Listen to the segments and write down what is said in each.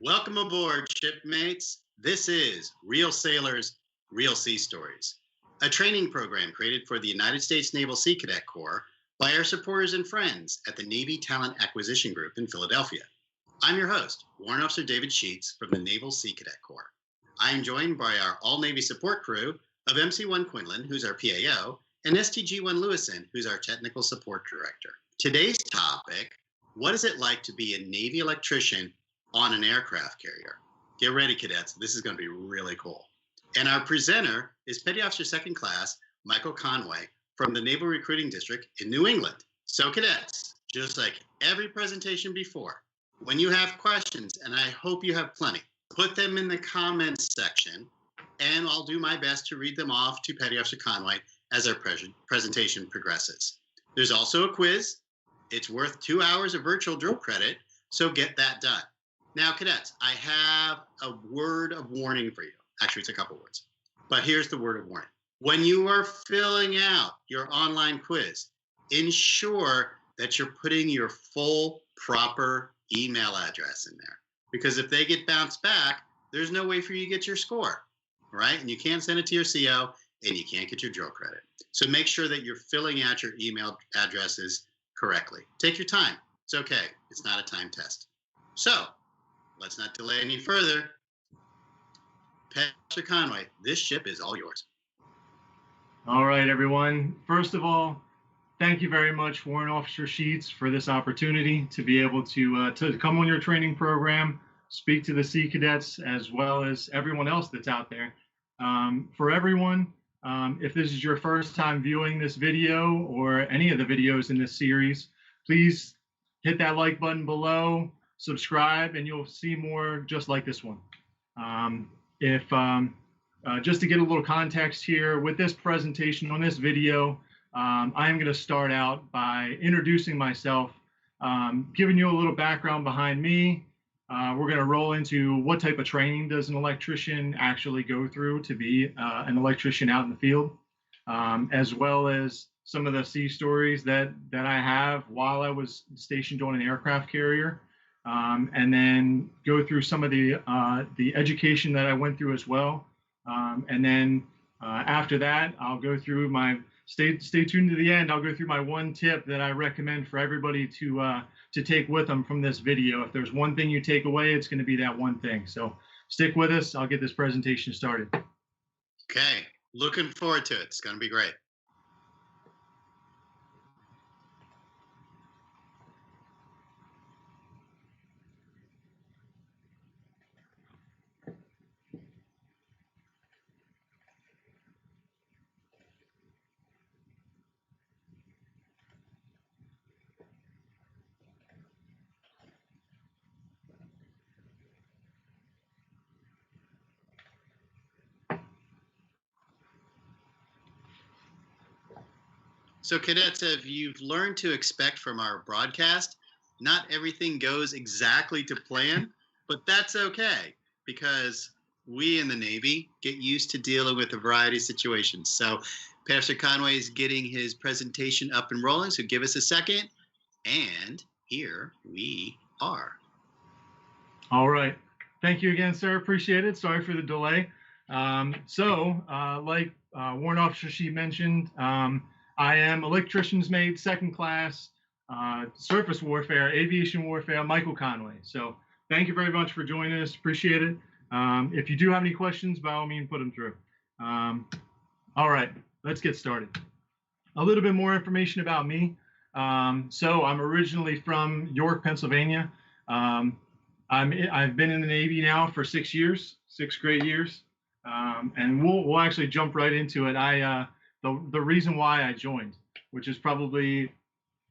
Welcome aboard, shipmates. This is Real Sailors, Real Sea Stories, a training program created for the United States Naval Sea Cadet Corps by our supporters and friends at the Navy Talent Acquisition Group in Philadelphia. I'm your host, Warrant Officer David Sheets from the Naval Sea Cadet Corps. I am joined by our all-Navy support crew of MC-1 Quinlan, who's our PAO, and STG-1 Lewison, who's our Technical Support Director. Today's topic, what is it like to be a Navy electrician on an aircraft carrier? Get ready, cadets. This is going to be really cool. And our presenter is Petty Officer Second Class Michael Conway from the Naval Recruiting District in New England. So cadets, just like every presentation before, when you have questions, and I hope you have plenty, put them in the comments section, and I'll do my best to read them off to Petty Officer Conway as our presentation progresses. There's also a quiz. It's worth 2 hours of virtual drill credit, so get that done. Now, cadets, I have a word of warning for you. Actually, it's a couple words, but here's the word of warning. When you are filling out your online quiz, ensure that you're putting your full, proper email address in there, because if they get bounced back, there's no way for you to get your score, right? And you can't send it to your CO, and you can't get your drill credit. So make sure that you're filling out your email addresses correctly. Take your time. It's okay. It's not a time test. So let's not delay any further. Pastor Conway, this ship is all yours. All right, everyone. First of all, thank you very much, Warrant Officer Sheets, for this opportunity to be able to come on your training program, speak to the Sea Cadets, as well as everyone else that's out there. For everyone, if this is your first time viewing this video or any of the videos in this series, please hit that like button below, subscribe, and you'll see more just like this one. Just to get a little context here, with this presentation on this video, I'm going to start out by introducing myself, giving you a little background behind me. We're going to roll into what type of training does an electrician actually go through to be an electrician out in the field, as well as some of the sea stories that I have while I was stationed on an aircraft carrier, and then go through some of the education that I went through as well. And then after that, I'll go through my, stay tuned to the end, I'll go through my one tip that I recommend for everybody to take with them from this video. If there's one thing you take away, it's going to be that one thing. So stick with us. I'll get this presentation started. Okay, looking forward to it. It's going to be great. So cadets, if you've learned to expect from our broadcast, not everything goes exactly to plan, but that's okay, because we in the Navy get used to dealing with a variety of situations. So Pastor Conway is getting his presentation up and rolling, so give us a second, and here we are. All right. Thank you again, sir. Appreciate it. Sorry for the delay. Like Warrant Officer She mentioned, I am Electrician's Mate, Second Class, Surface Warfare, Aviation Warfare, Michael Conway. So thank you very much for joining us. Appreciate it. If you do have any questions, by all means, put them through. All right, let's get started. A little bit more information about me. So I'm originally from York, Pennsylvania. I've been in the Navy now for 6 years, 6 great years. And we'll actually jump right into it. The reason why I joined, which is probably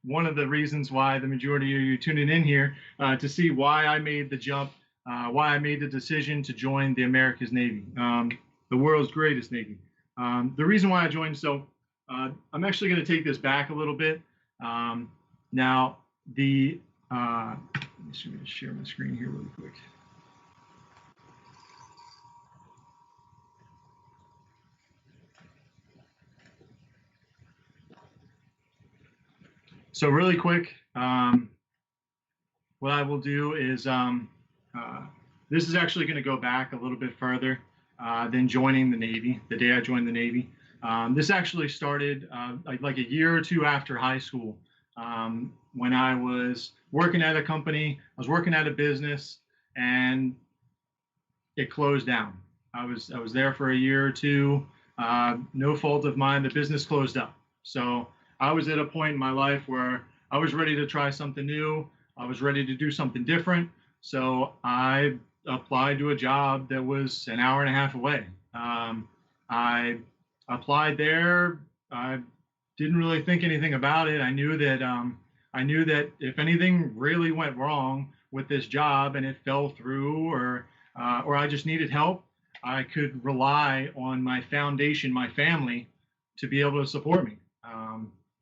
one of the reasons why the majority of you tuning in here to see why I made the jump, why I made the decision to join the America's Navy, the world's greatest Navy. The reason why I joined, so I'm actually going to take this back a little bit. Now, let me share my screen here really quick. So really quick, what I will do is this is actually going to go back a little bit further than joining the Navy, the day I joined the Navy. This actually started like a year or two after high school, when I was working at a company. I was working at a business, and it closed down. I was there for a year or two. No fault of mine. The business closed up. So I was at a point in my life where I was ready to try something new. I was ready to do something different. So I applied to a job that was an hour and a half away. I applied there. I didn't really think anything about it. I knew that if anything really went wrong with this job and it fell through, or I just needed help, I could rely on my foundation, my family, to be able to support me.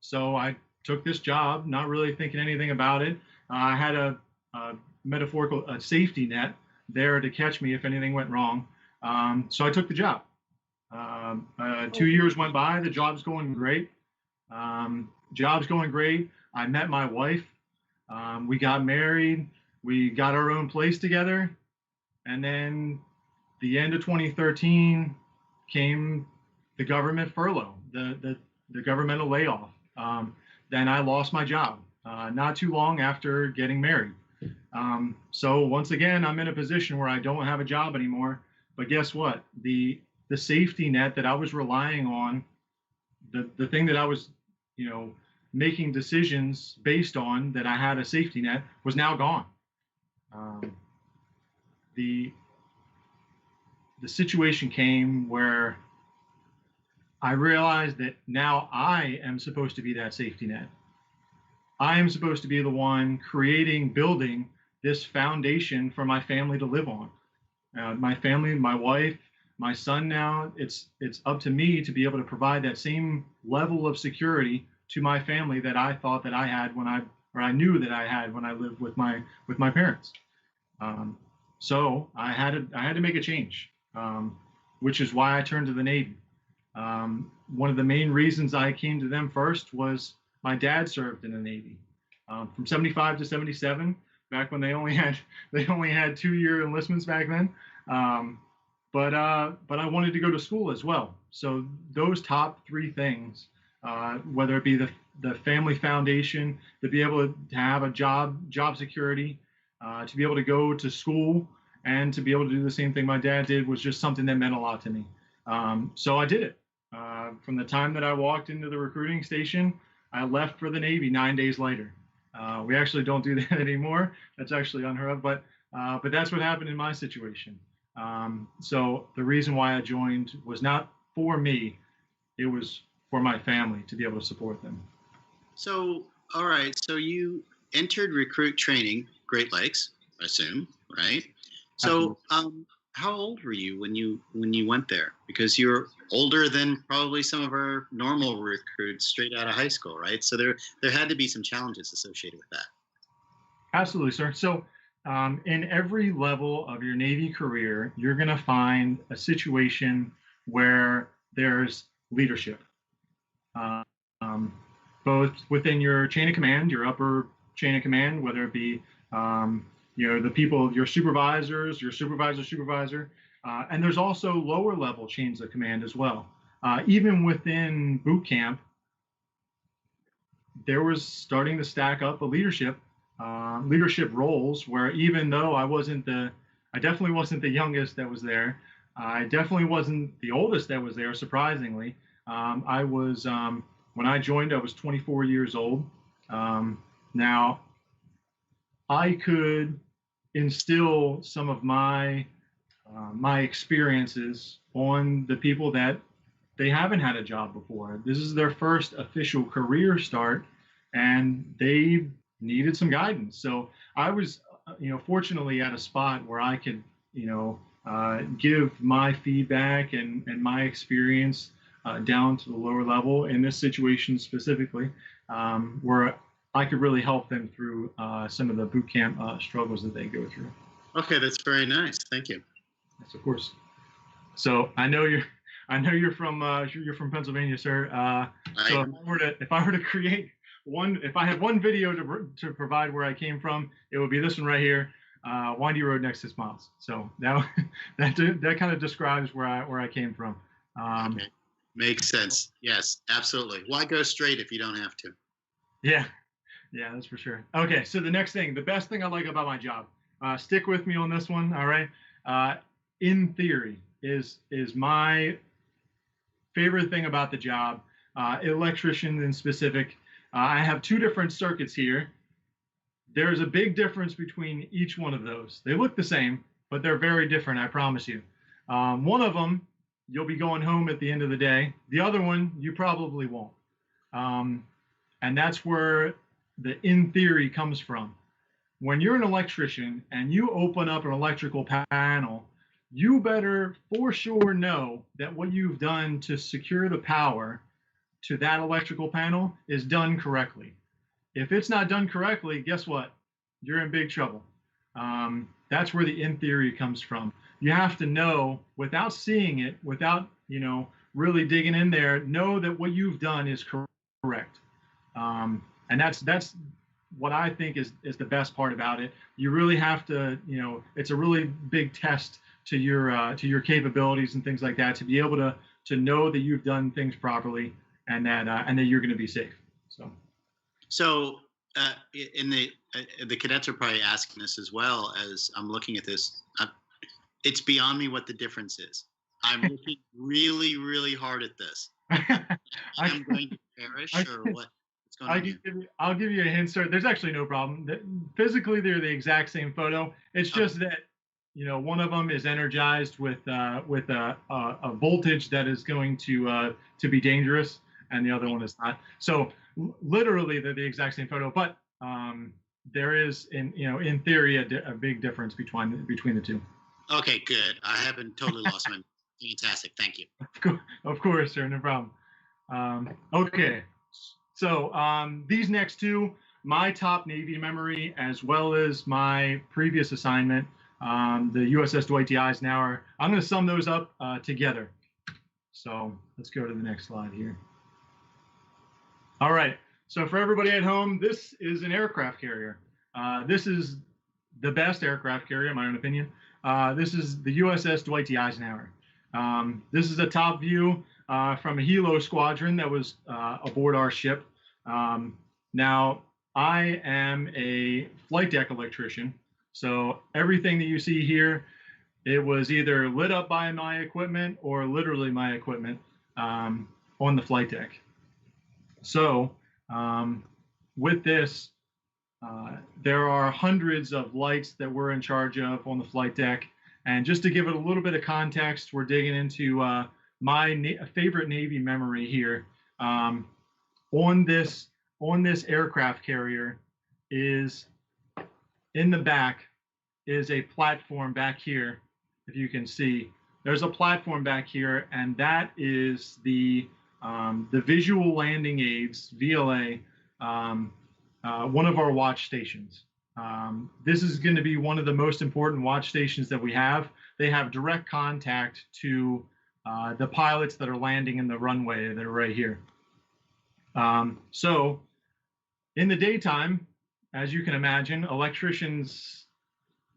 So I took this job, not really thinking anything about it. I had a metaphorical safety net there to catch me if anything went wrong. So I took the job. 2 years went by. The job's going great. Job's going great. I met my wife. We got married. We got our own place together. And then the end of 2013 came the government furlough, the governmental layoff. Then I lost my job not too long after getting married. So once again, I'm in a position where I don't have a job anymore. But guess what? The safety net that I was relying on, the thing that I was, making decisions based on, that I had a safety net, was now gone. The situation came where I realized that now I am supposed to be that safety net. I am supposed to be the one building this foundation for my family to live on. My family, my wife, my son. Now it's up to me to be able to provide that same level of security to my family that I thought that I had I knew that I had when I lived with my parents. So I had to make a change, which is why I turned to the Navy. One of the main reasons I came to them first was my dad served in the Navy from 75 to 77, back when they only had 2-year enlistments back then. But I wanted to go to school as well. So those top three things, whether it be the family foundation, to be able to have a job security, to be able to go to school, and to be able to do the same thing my dad did, was just something that meant a lot to me. So I did it. From the time that I walked into the recruiting station, I left for the Navy 9 days later. We actually don't do that anymore. That's actually unheard of, but that's what happened in my situation. So the reason why I joined was not for me, it was for my family, to be able to support them. So, all right. So you entered recruit training, Great Lakes, I assume, right? So, how old were you when you went there? Because you're older than probably some of our normal recruits straight out of high school, right? So there had to be some challenges associated with that. Absolutely, sir. So in every level of your Navy career, you're going to find a situation where there's leadership, both within your chain of command, your upper chain of command, whether it be the people, your supervisors, your supervisor, and there's also lower level chains of command as well. Even within boot camp, there was starting to stack up a leadership roles where, even though I definitely wasn't the youngest that was there. I definitely wasn't the oldest that was there, surprisingly. I was, when I joined, I was 24 years old. Now, I could instill some of my experiences on the people that they haven't had a job before. This is their first official career start, and they needed some guidance. So I was, fortunately at a spot where I could, give my feedback and my experience down to the lower level in this situation specifically, where I could really help them through some of the boot camp struggles that they go through. Okay, that's very nice. Thank you. Yes, of course. So I know you're from Pennsylvania, sir. So if I were to create if I had one video to provide where I came from, it would be this one right here. windy road next 6 miles. So that that kind of describes where I came from. Okay. Makes sense. Yes, absolutely. Why go straight if you don't have to? Yeah, that's for sure. Okay, so the next thing, the best thing I like about my job, stick with me on this one. All right. In theory, is my favorite thing about the job. Electrician in specific. I have two different circuits here. There's a big difference between each one of those. They look the same, but they're very different, I promise you. One of them, you'll be going home at the end of the day. The other one, you probably won't. And that's where the in theory comes from. When you're an electrician and you open up an electrical panel, you better for sure know that what you've done to secure the power to that electrical panel is done correctly. If it's not done correctly, guess what? You're in big trouble. That's where the in theory comes from. You have to know without seeing it, without really digging in there, know that what you've done is correct. And that's what I think is the best part about it. You really have to, it's a really big test to your capabilities and things like that to be able to know that you've done things properly and that you're going to be safe. So in the cadets are probably asking this as well. As I'm looking at this, it's beyond me what the difference is. I'm looking really, really hard at this. I'm going to perish or what? I'll give you a hint, sir. There's actually no problem. Physically, they're the exact same photo. It's just that one of them is energized with a voltage that is going to be dangerous, and the other one is not. So literally, they're the exact same photo, but there is in theory a big difference between the two. Okay, good. I haven't totally lost my. Fantastic. Thank you. Of course, sir. No problem. Okay. So these next two, my top Navy memory, as well as my previous assignment, the USS Dwight D. Eisenhower, I'm going to sum those up together. So let's go to the next slide here. All right. So for everybody at home, this is an aircraft carrier. This is the best aircraft carrier, in my own opinion. This is the USS Dwight D. Eisenhower. This is a top view from a helo squadron that was aboard our ship. Now, I am a flight deck electrician, so everything that you see here, it was either lit up by my equipment or literally my equipment on the flight deck. So with this, there are hundreds of lights that we're in charge of on the flight deck. And just to give it a little bit of context, we're digging into my favorite Navy memory here. On this aircraft carrier is in the back is a platform back here. If you can see, there's a platform back here, and that is the visual landing aids, VLA, one of our watch stations. This is going to be one of the most important watch stations that we have. They have direct contact to the pilots that are landing in the runway that are right here. So in the daytime, as you can imagine, electricians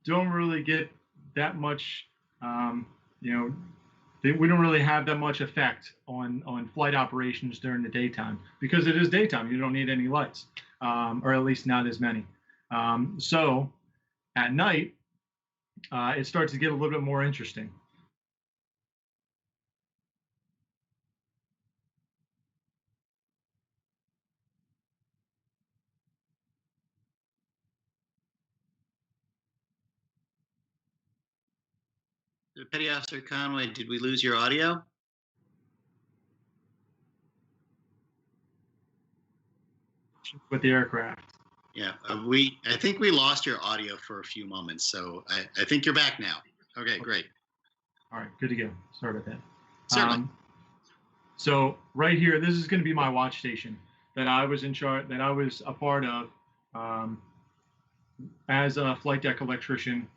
don't really get that much, we don't really have that much effect on flight operations during the daytime because it is daytime. You don't need any lights, or at least not as many. So at night, it starts to get a little bit more interesting. Petty Officer Conway, did we lose your audio? With the aircraft. Yeah, I think we lost your audio for a few moments, so I think you're back now. Okay, great. All right, good to go. Sorry about that. Certainly. So right here, this is going to be my watch station that I was in charge, that I was a part of as a flight deck electrician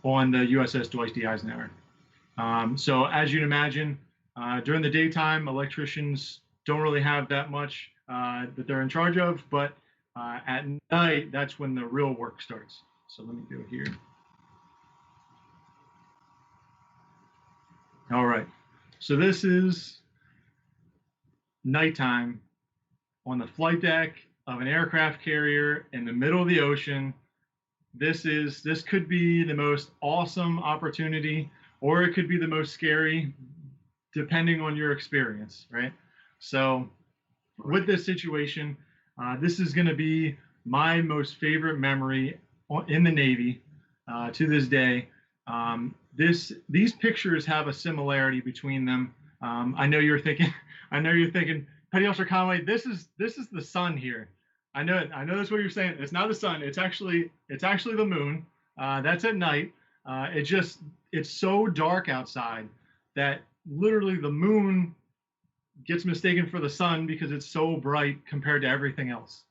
on the USS Dwight D. Eisenhower. So as you'd imagine, during the daytime, electricians don't really have that much that they're in charge of, but at night, that's when the real work starts. So let me go here. All right. So this is nighttime on the flight deck of an aircraft carrier in the middle of the ocean. This could be the most awesome opportunity, or it could be the most scary, depending on your experience, right? So with this situation, this is going to be my most favorite memory in the Navy to this day. These pictures have a similarity between them. I know you're thinking, Petty Officer Conway, this is the sun here. I know that's what you're saying. It's not the sun. It's actually the moon. That's at night. It's so dark outside that literally the moon gets mistaken for the sun because it's so bright compared to everything else.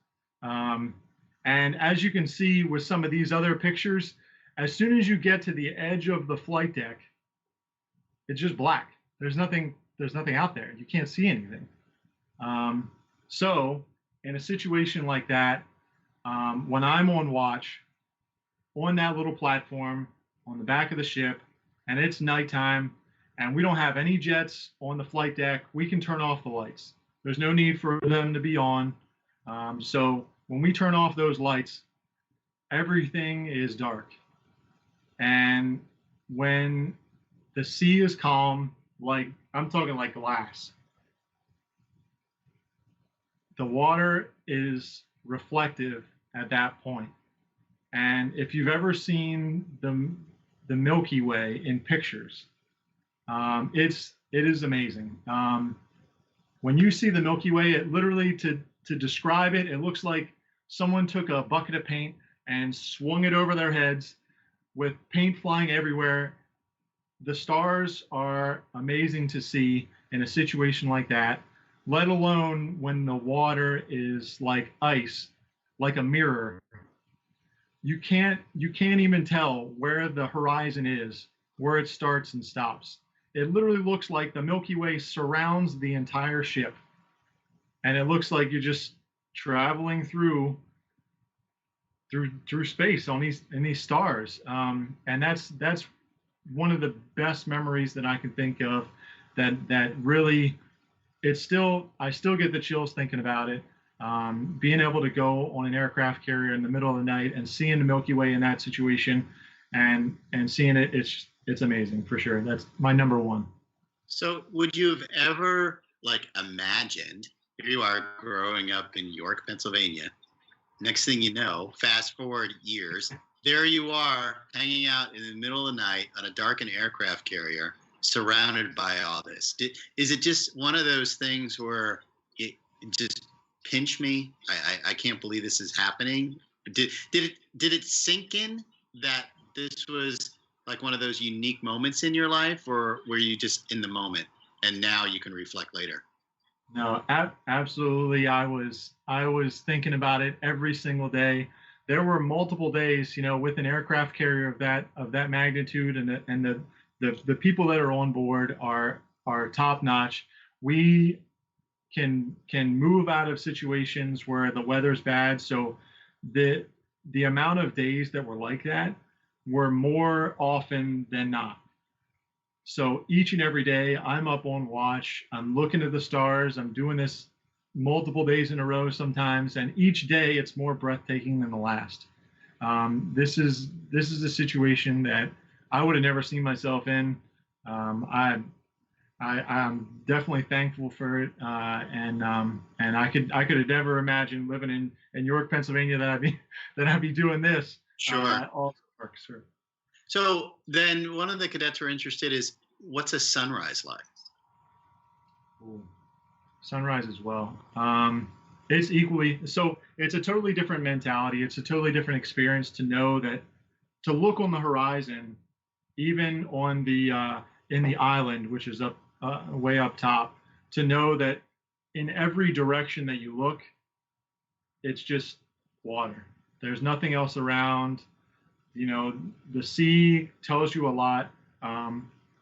And as you can see with some of these other pictures, as soon as you get to the edge of the flight deck, it's just black. There's nothing out there. You can't see anything. So in a situation like that, when I'm on watch on that little platform on the back of the ship, and it's nighttime, and we don't have any jets on the flight deck, we can turn off the lights. There's no need for them to be on. So when we turn off those lights, everything is dark. And when the sea is calm, like I'm talking like glass, the water is reflective at that point. And if you've ever seen the Milky Way in pictures, it is amazing. When you see the Milky Way, it literally, to describe it, it looks like someone took a bucket of paint and swung it over their heads with paint flying everywhere. The stars are amazing to see in a situation like that, let alone when the water is like ice, like a mirror. You can't even tell where the horizon is, where it starts and stops. It literally looks like the Milky Way surrounds the entire ship. And it looks like you're just traveling through space in these stars. And that's one of the best memories that I can think of, that really, I still get the chills thinking about it. Being able to go on an aircraft carrier in the middle of the night and seeing the Milky Way in that situation, and seeing it, it's amazing for sure. That's my number one. So would you have ever imagined, here you are growing up in York, Pennsylvania, next thing you know, fast forward years, there you are hanging out in the middle of the night on a darkened aircraft carrier, surrounded by all this? Is it just one of those things where it just pinch me? I can't believe this is happening. Did it sink in that this was like one of those unique moments in your life, or were you just in the moment and now you can reflect later? No, absolutely. I was thinking about it every single day. There were multiple days, with an aircraft carrier of that magnitude, and the people that are on board are top notch. We can move out of situations where the weather's bad. So the amount of days that were like that were more often than not. So each and every day I'm up on watch, I'm looking at the stars, I'm doing this multiple days in a row sometimes, and each day it's more breathtaking than the last. This is a situation that I would have never seen myself in. I'm definitely thankful for it, and I could have never imagined living in York, Pennsylvania, that I'd be doing this. Sure. All work, sure. So then one of the cadets were interested is, what's a sunrise like? Ooh. Sunrise as well. It's equally, so it's a totally different mentality. It's a totally different experience to know that, to look on the horizon, even on in the island, which is up way up top, to know that in every direction that you look, it's just water. There's nothing else around. The sea tells you a lot.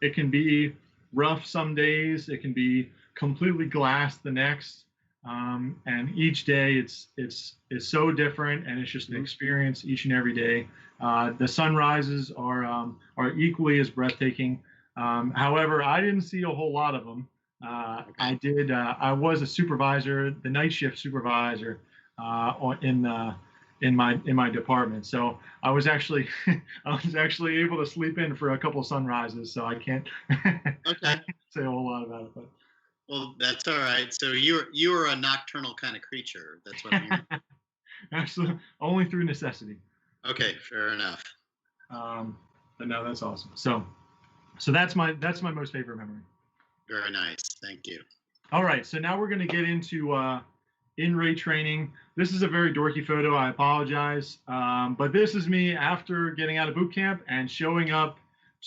It can be rough some days. It can be completely glass the next. And each day it's so different, and it's just an experience each and every day. The sunrises are equally as breathtaking. However, I didn't see a whole lot of them. I did. I was a supervisor, the night shift supervisor, in my department. So I was actually able to sleep in for a couple of sunrises. So I can't say a whole lot about it. But well, that's all right. So you were a nocturnal kind of creature. That's what I mean. Absolutely, only through necessity. Okay, fair enough. But no, that's awesome. So that's my most favorite memory. Very nice. Thank you. All right. So now we're going to get into in-rate training. This is a very dorky photo. I apologize. But this is me after getting out of boot camp and showing up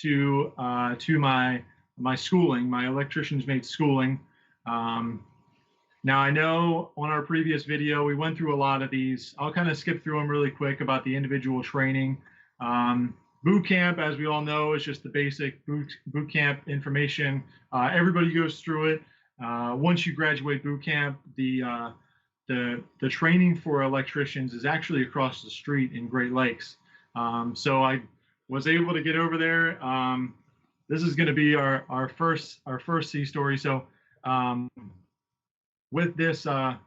to my schooling, my electrician's mate schooling. Now I know on our previous video, we went through a lot of these. I'll kind of skip through them really quick about the individual training. Boot camp, as we all know, is just the basic boot camp information. Everybody goes through it. Once you graduate boot camp, the training for electricians is actually across the street in Great Lakes. So I was able to get over there. This is going to be our first C story. So with this, can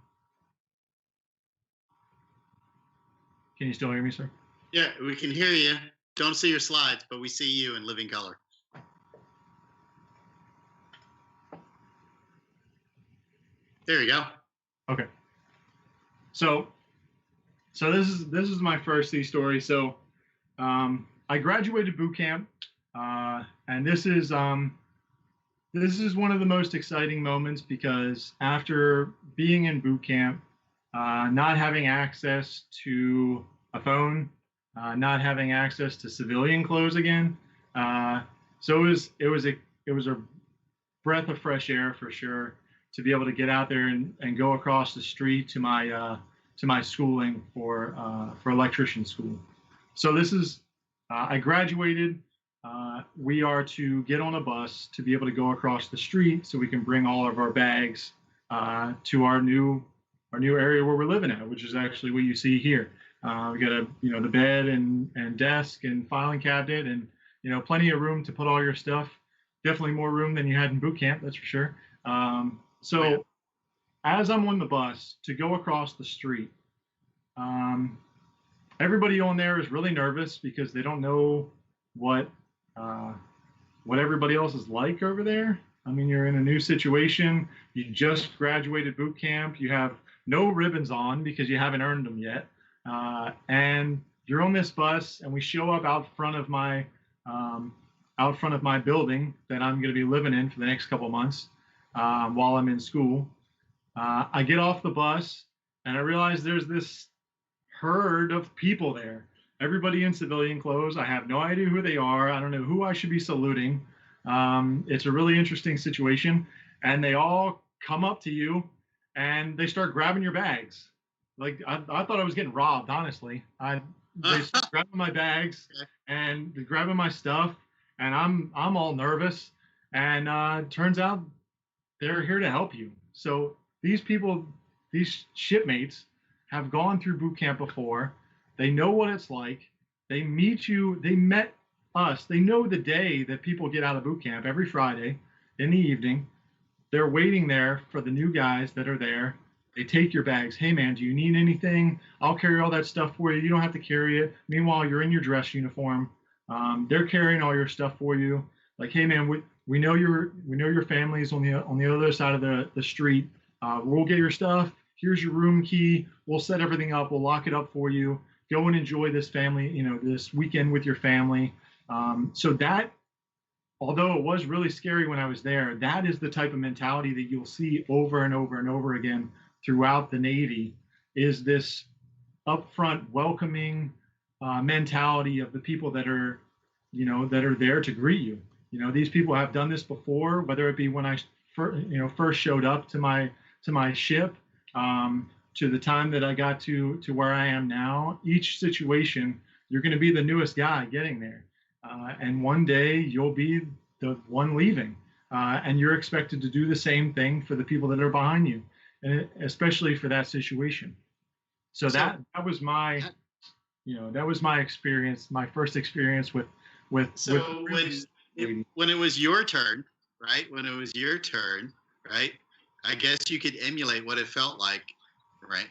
you still hear me, sir? Yeah, we can hear you. Don't see your slides, but we see you in living color. There you go. Okay. So this is my first C story. So I graduated boot camp, and this is one of the most exciting moments because after being in boot camp, not having access to a phone, not having access to civilian clothes again, so it was a breath of fresh air for sure to be able to get out there and go across the street to my schooling for electrician school. So this is I graduated. We are to get on a bus to be able to go across the street so we can bring all of our bags to our new area where we're living at, which is actually what you see here. We got the bed and desk and filing cabinet and plenty of room to put all your stuff. Definitely more room than you had in boot camp, that's for sure. So as I'm on the bus to go across the street, everybody on there is really nervous because they don't know what everybody else is like over there. I mean, you're in a new situation. You just graduated boot camp. You have no ribbons on because you haven't earned them yet. And you're on this bus, and we show up out front of my building that I'm going to be living in for the next couple of months while I'm in school. I get off the bus, and I realize there's this herd of people there. Everybody in civilian clothes. I have no idea who they are. I don't know who I should be saluting. It's a really interesting situation, and they all come up to you, and they start grabbing your bags. Like I thought I was getting robbed, honestly. They start grabbing my bags and they're grabbing my stuff, and I'm all nervous. And turns out they're here to help you. So these people, these shipmates, have gone through boot camp before. They know what it's like. They meet you. They met us. They know the day that people get out of boot camp every Friday in the evening. They're waiting there for the new guys that are there. They take your bags. Hey, man, do you need anything? I'll carry all that stuff for you. You don't have to carry it. Meanwhile, you're in your dress uniform. They're carrying all your stuff for you. Like, hey, man, we know your family's on the other side of the street. We'll get your stuff. Here's your room key. We'll set everything up. We'll lock it up for you. Go and enjoy this this weekend with your family. So that, although it was really scary when I was there, that is the type of mentality that you'll see over and over and over again throughout the Navy, is this upfront, welcoming mentality of the people that are there to greet you. These people have done this before, whether it be when I first showed up to my ship, to the time that I got to where I am now. Each situation, you're going to be the newest guy getting there. And one day you'll be the one leaving. And you're expected to do the same thing for the people that are behind you. and especially for that situation. So that was my, that was my experience, my first experience with So really when it was your turn, right? When it was your turn, right? I guess you could emulate what it felt like, right?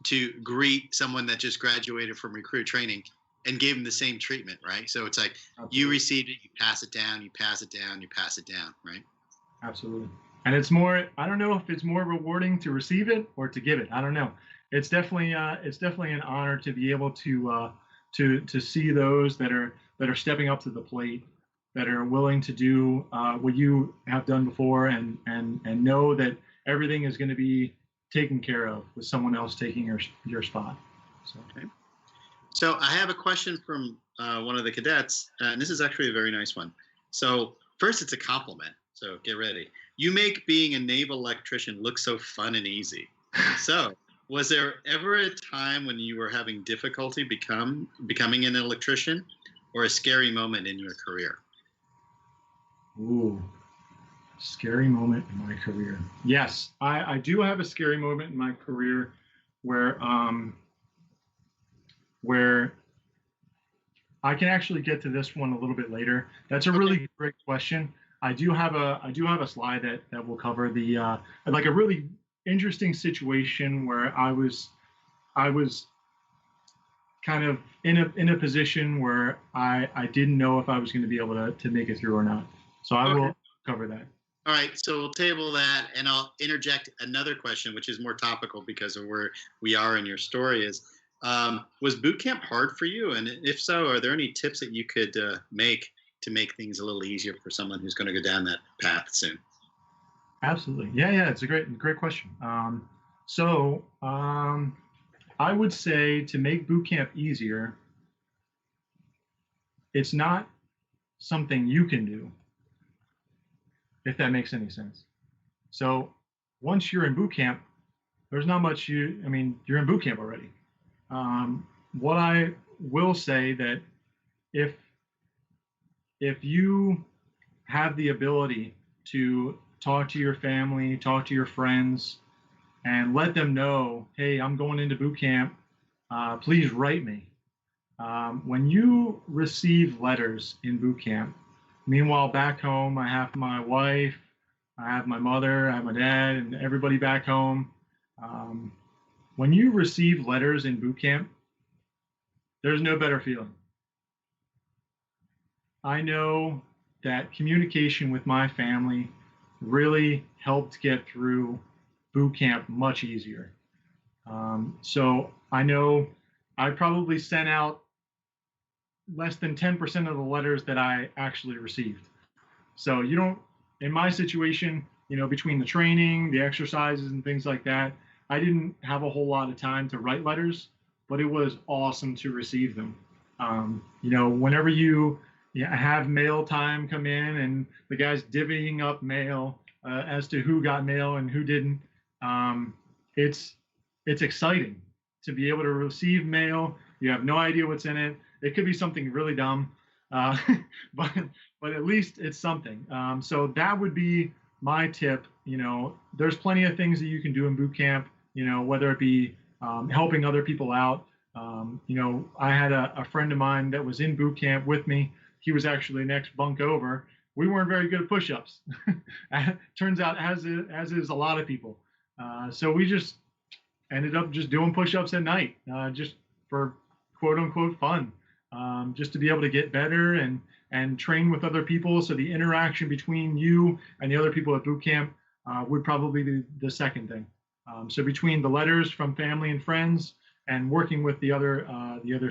To greet someone that just graduated from recruit training and gave them the same treatment, right? So it's like Absolutely. You received it, you pass it down, you pass it down, you pass it down, right? Absolutely. And it's more, I don't know if it's more rewarding to receive it or to give it. I don't know. It's definitely an honor to be able to see those that are stepping up to the plate, that are willing to do what you have done before, and know that everything is going to be taken care of with someone else taking your spot. So. Okay. So I have a question from one of the cadets, and this is actually a very nice one. So first, it's a compliment. So get ready. You make being a naval electrician look so fun and easy. So was there ever a time when you were having difficulty becoming an electrician, or a scary moment in your career? Ooh, scary moment in my career. Yes, I do have a scary moment in my career where I can actually get to this one a little bit later. That's a really great question. I do have a slide that will cover the like a really interesting situation where I was kind of in a position where I didn't know if I was going to be able to make it through or not. So I will cover that. All right, so we'll table that, and I'll interject another question, which is more topical because of where we are in your story. Was boot camp hard for you? And if so, are there any tips that you could make to make things a little easier for someone who's going to go down that path soon? Absolutely. Yeah. It's a great question. I would say to make boot camp easier, it's not something you can do, if that makes any sense. So once you're in boot camp, there's not much you're in boot camp already. What I will say that if you have the ability to talk to your family, talk to your friends, and let them know, hey, I'm going into boot camp, please write me. When you receive letters in boot camp, meanwhile back home, I have my wife, I have my mother, I have my dad, and everybody back home. When you receive letters in boot camp, there's no better feeling. I know that communication with my family really helped get through boot camp much easier. So I know I probably sent out less than 10% of the letters that I actually received. So in my situation, between the training, the exercises and things like that, I didn't have a whole lot of time to write letters, but it was awesome to receive them. Whenever you have mail time come in and the guy's divvying up mail as to who got mail and who didn't, it's exciting to be able to receive mail. You have no idea what's in it. It could be something really dumb, but at least it's something. So that would be my tip. There's plenty of things that you can do in boot camp, whether it be helping other people out. I had a friend of mine that was in boot camp with me. He was actually next bunk over. We weren't very good at push-ups. Turns out, as is a lot of people. So we just ended up just doing push-ups at night, just for quote unquote fun, just to be able to get better and train with other people. So the interaction between you and the other people at boot camp would probably be the second thing. So between the letters from family and friends and working with the other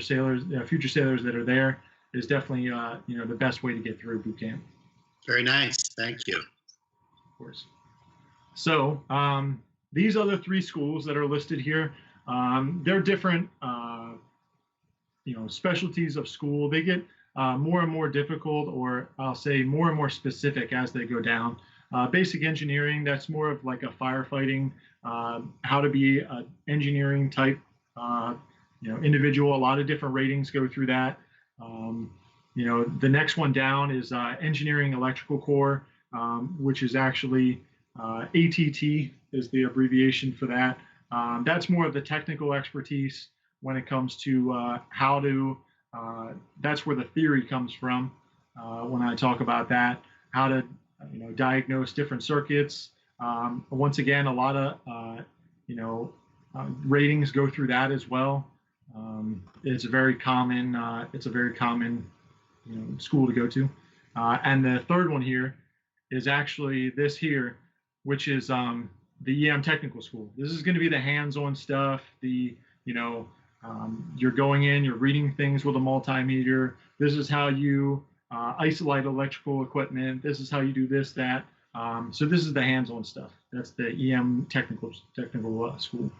sailors, future sailors that are there, is definitely the best way to get through boot camp. Very nice. Thank you. Of course. So these other three schools that are listed here, they're different specialties of school. They get more and more difficult, or I'll say more and more specific as they go down. Basic engineering, that's more of like a firefighting, how to be an engineering type individual. A lot of different ratings go through that. The next one down is engineering electrical core, which is actually ATT is the abbreviation for that. That's more of the technical expertise when it comes to how to. That's where the theory comes from. When I talk about that, how to diagnose different circuits. Once again, a lot of ratings go through that as well. It's a very common school to go to. And the third one here is actually this here, which is the EM technical school. This is going to be the hands-on stuff. You're going in, you're reading things with a multimeter. This is how you isolate electrical equipment. This is how you do this, that. So this is the hands-on stuff. That's the EM technical school.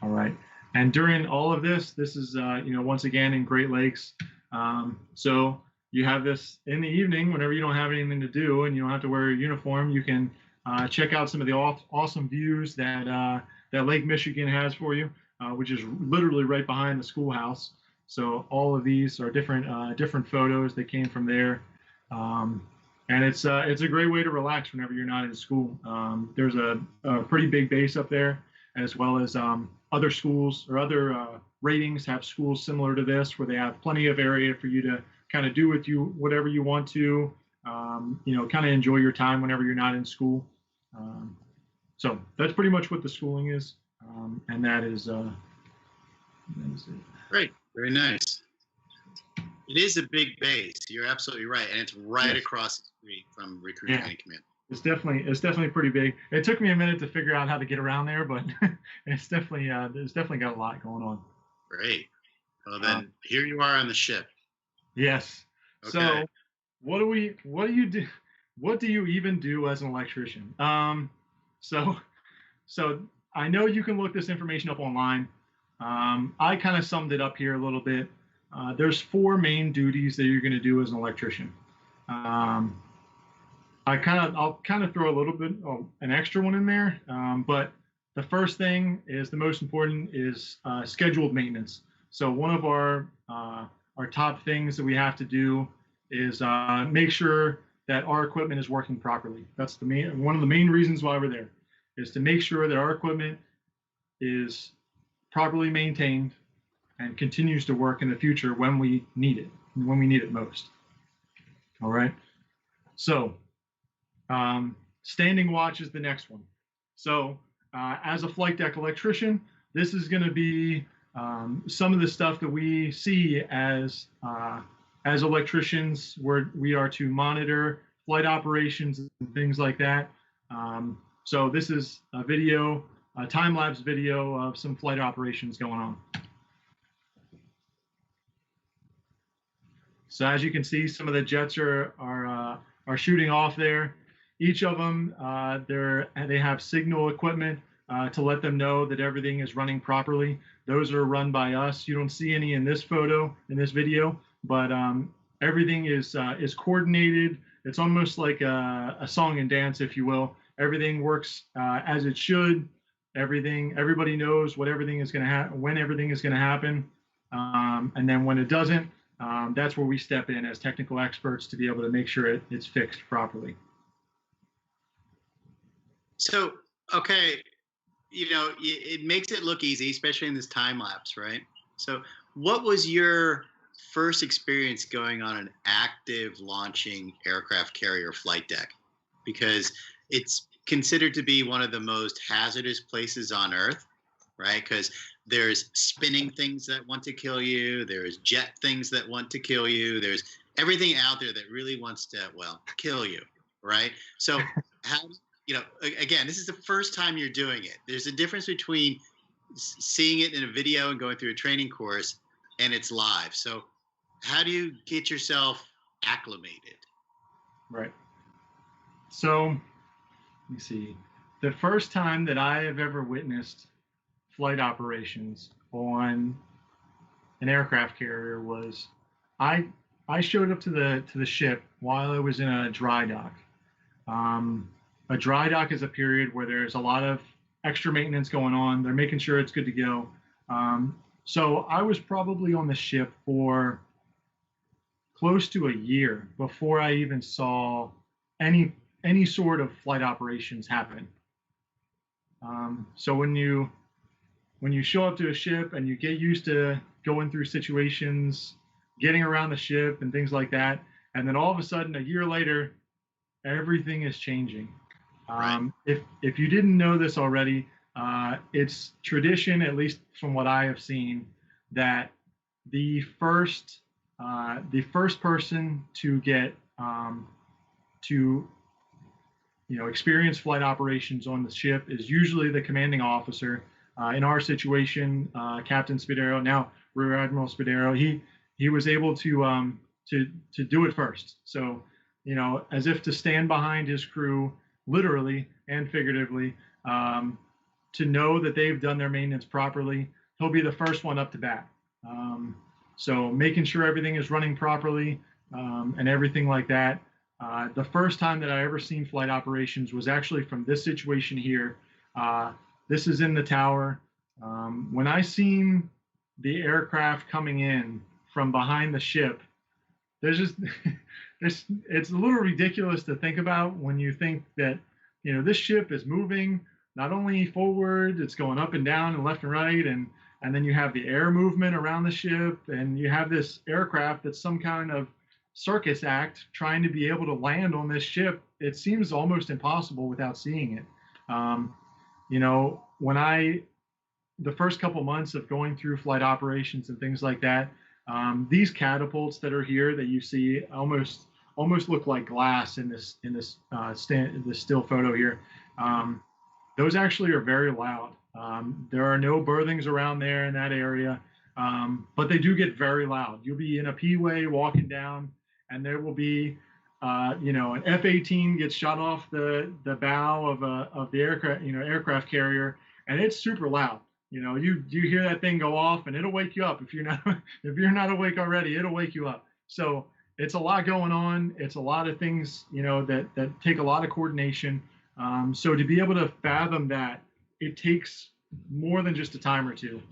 All right. And during all of this is, once again in Great Lakes. So you have this in the evening whenever you don't have anything to do and you don't have to wear a uniform. You can check out some of the awesome views that Lake Michigan has for you, which is literally right behind the schoolhouse. So all of these are different photos that came from there. And it's a great way to relax whenever you're not in school. There's a pretty big base up there, as well as other schools or other ratings have schools similar to this, where they have plenty of area for you to kind of do whatever you want to, kind of enjoy your time whenever you're not in school. So that's pretty much what the schooling is, and that is it. Great, very nice. It is a big base. You're absolutely right, and it's right across the street from Recruit Training Command. It's definitely pretty big. It took me a minute to figure out how to get around there, but it's definitely there's definitely got a lot going on. Great. Well, then here you are on the ship. Yes. Okay. So what do you do? What do you even do as an electrician? So I know you can look this information up online. I kind of summed it up here a little bit. There's 4 main duties that you're going to do as an electrician. I'll kind of throw a little bit an extra one in there, but the first thing is the most important is scheduled maintenance. So one of our top things that we have to do is make sure that our equipment is working properly. That's one of the main reasons why we're there, is to make sure that our equipment is properly maintained and continues to work in the future when we need it most. All right. So standing watch is the next one. So as a flight deck electrician, this is going to be some of the stuff that we see as electricians, where we are to monitor flight operations and things like that. So this is a time-lapse video of some flight operations going on. So as you can see, some of the jets are shooting off there. Each of them, they have signal equipment to let them know that everything is running properly. Those are run by us. You don't see any in this video, but everything is coordinated. It's almost like a song and dance, if you will. Everything works as it should. Everybody knows what everything is going to happen, when everything is going to happen, and then when it doesn't, that's where we step in as technical experts to be able to make sure it's fixed properly. So, okay, it makes it look easy, especially in this time lapse, right? So what was your first experience going on an active launching aircraft carrier flight deck? Because it's considered to be one of the most hazardous places on Earth, right? Because there's spinning things that want to kill you. There's jet things that want to kill you. There's everything out there that really wants to, kill you, right? So how, again, this is the first time you're doing it. There's a difference between seeing it in a video and going through a training course and it's live. So how do you get yourself acclimated? Right. So let me see. The first time that I have ever witnessed flight operations on an aircraft carrier was I showed up to the ship while I was in a dry dock. A dry dock is a period where there's a lot of extra maintenance going on. They're making sure it's good to go. So I was probably on the ship for close to a year before I even saw any any sort of flight operations happen. So when you show up to a ship and you get used to going through situations, getting around the ship and things like that, and then all of a sudden a year later, everything is changing. Right. If you didn't know this already, it's tradition, at least from what I have seen, that the first person to get to experience flight operations on the ship is usually the commanding officer. In our situation, Captain Spadero, now Rear Admiral Spadero, he was able to do it first. So, as if to stand behind his crew, literally and figuratively, to know that they've done their maintenance properly. He'll be the first one up to bat. So making sure everything is running properly and everything like that. The first time that I ever seen flight operations was actually from this situation here. This is in the tower. When I seen the aircraft coming in from behind the ship, there's just it's a little ridiculous to think about when you think that this ship is moving not only forward, it's going up and down and left and right, and then you have the air movement around the ship, and you have this aircraft that's some kind of circus act trying to be able to land on this ship. It seems almost impossible without seeing it. When the first couple months of going through flight operations and things like that, these catapults that are here that you see almost look like glass in this still photo here. Those actually are very loud. There are no berthings around there in that area, but they do get very loud. You'll be in a P-way walking down, and there will be, an F-18 gets shot off the bow of the aircraft carrier, and it's super loud. You hear that thing go off, and it'll wake you up. If you're not awake already, it'll wake you up. So it's a lot going on. It's a lot of things, that take a lot of coordination. So to be able to fathom that, it takes more than just a time or two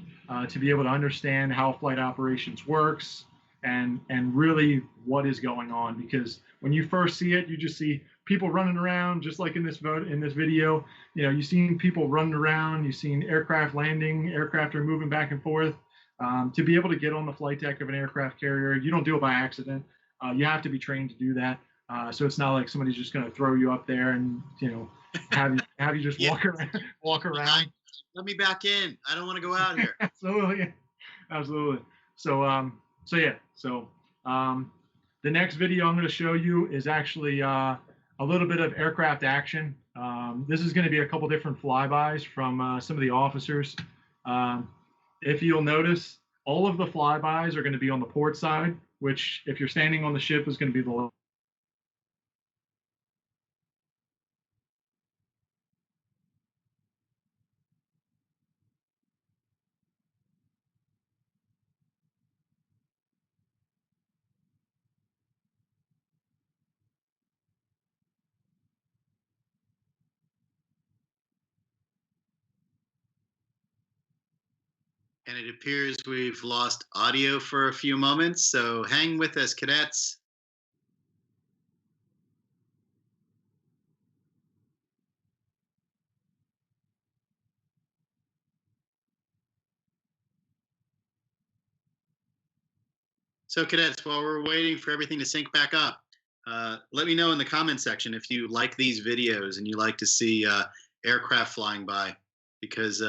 to be able to understand how flight operations works and really what is going on. Because when you first see it, you just see people running around, just like in this video. You've seen people running around, you've seen aircraft landing, aircraft are moving back and forth. To be able to get on the flight deck of an aircraft carrier, you don't do it by accident. You have to be trained to do that. So it's not like somebody's just going to throw you up there and have you just walk around. Let me back in. I don't want to go out here. Absolutely. So the next video I'm going to show you is actually a little bit of aircraft action. This is going to be a couple different flybys from some of the officers. If you'll notice, all of the flybys are going to be on the port side, which if you're standing on the ship is going to be the left. And it appears we've lost audio for a few moments, so hang with us, cadets. So cadets, while we're waiting for everything to sync back up, let me know in the comment section if you like these videos and you like to see aircraft flying by, because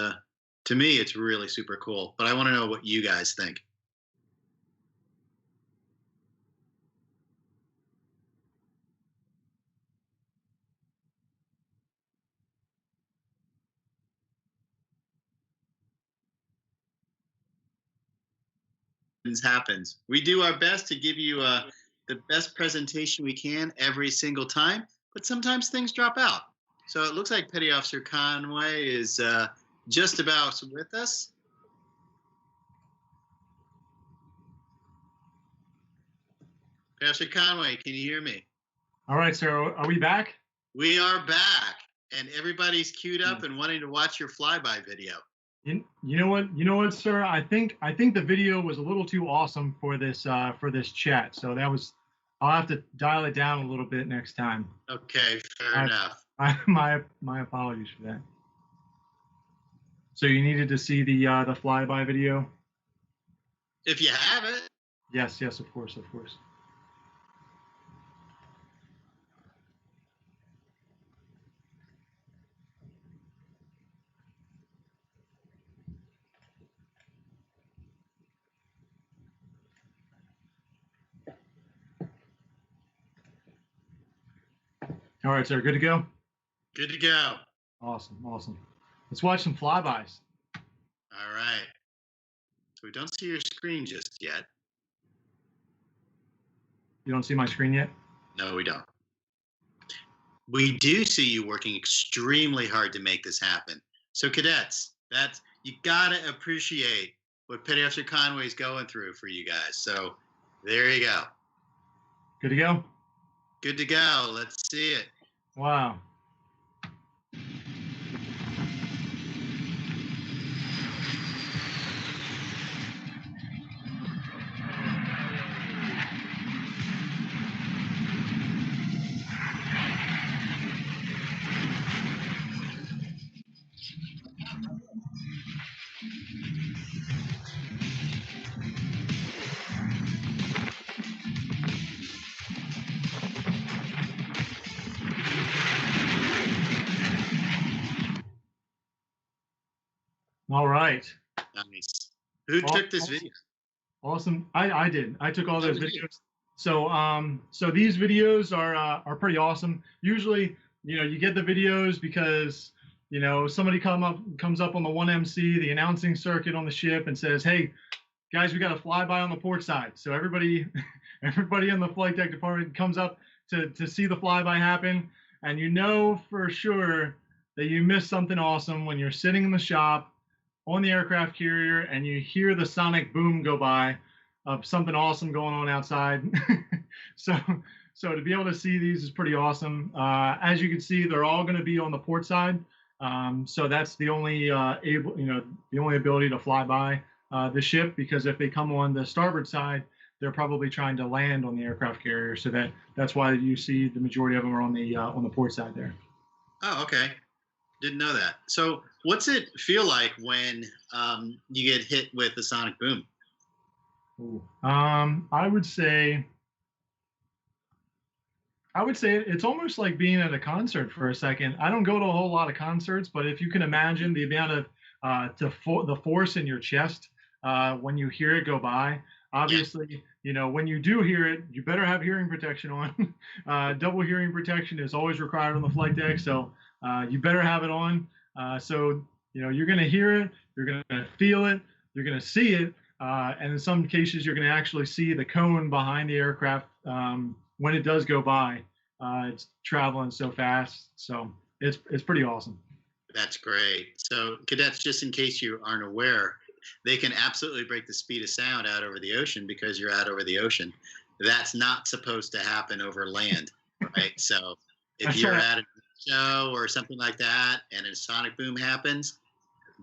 to me, it's really super cool. But I want to know what you guys think. Happens. We do our best to give you the best presentation we can every single time, but sometimes things drop out. So it looks like Petty Officer Conway is just about with us. Petty Officer Conway, can you hear me? All right, sir. Are we back? We are back, and everybody's queued up and wanting to watch your flyby video. You know what, sir? I think the video was a little too awesome for this chat. So that was I'll have to dial it down a little bit next time. Okay, fair enough. My apologies for that. So you needed to see the flyby video? If you have it. Yes, of course, of course. All right, sir, good to go? Good to go. Awesome. Let's watch some flybys. All right. So we don't see your screen just yet. You don't see my screen yet? No, we don't. We do see you working extremely hard to make this happen. So cadets, you gotta appreciate what Petty Officer Conway's going through for you guys. So there you go. Good to go? Good to go. Let's see it. Wow. All right. Nice. Who took this video? Awesome. I did. I took all those videos. So so these videos are pretty awesome. Usually, you get the videos because somebody comes up on the 1MC, the announcing circuit on the ship, and says, "Hey, guys, we got a flyby on the port side." So everybody in the flight deck department comes up to see the flyby happen, and you know for sure that you missed something awesome when you're sitting in the shop on the aircraft carrier and you hear the sonic boom go by of something awesome going on outside. so to be able to see these is pretty awesome. As you can see, they're all going to be on the port side. So that's the only the only ability to fly by the ship, because if they come on the starboard side, they're probably trying to land on the aircraft carrier. So that's why you see the majority of them are on the port side there. Oh, okay. Didn't know that. So what's it feel like when you get hit with the sonic boom? Ooh. I would say it's almost like being at a concert for a second. I don't go to a whole lot of concerts, but if you can imagine the amount of the force in your chest when you hear it go by, obviously, when you do hear it, you better have hearing protection on. Double hearing protection is always required on the flight deck, so you better have it on. So you're going to hear it, you're going to feel it, you're going to see it, and in some cases, you're going to actually see the cone behind the aircraft when it does go by. It's traveling so fast, so it's pretty awesome. That's great. So cadets, just in case you aren't aware, they can absolutely break the speed of sound out over the ocean because you're out over the ocean. That's not supposed to happen over land, right? So if you're at a show or something like that and a sonic boom happens,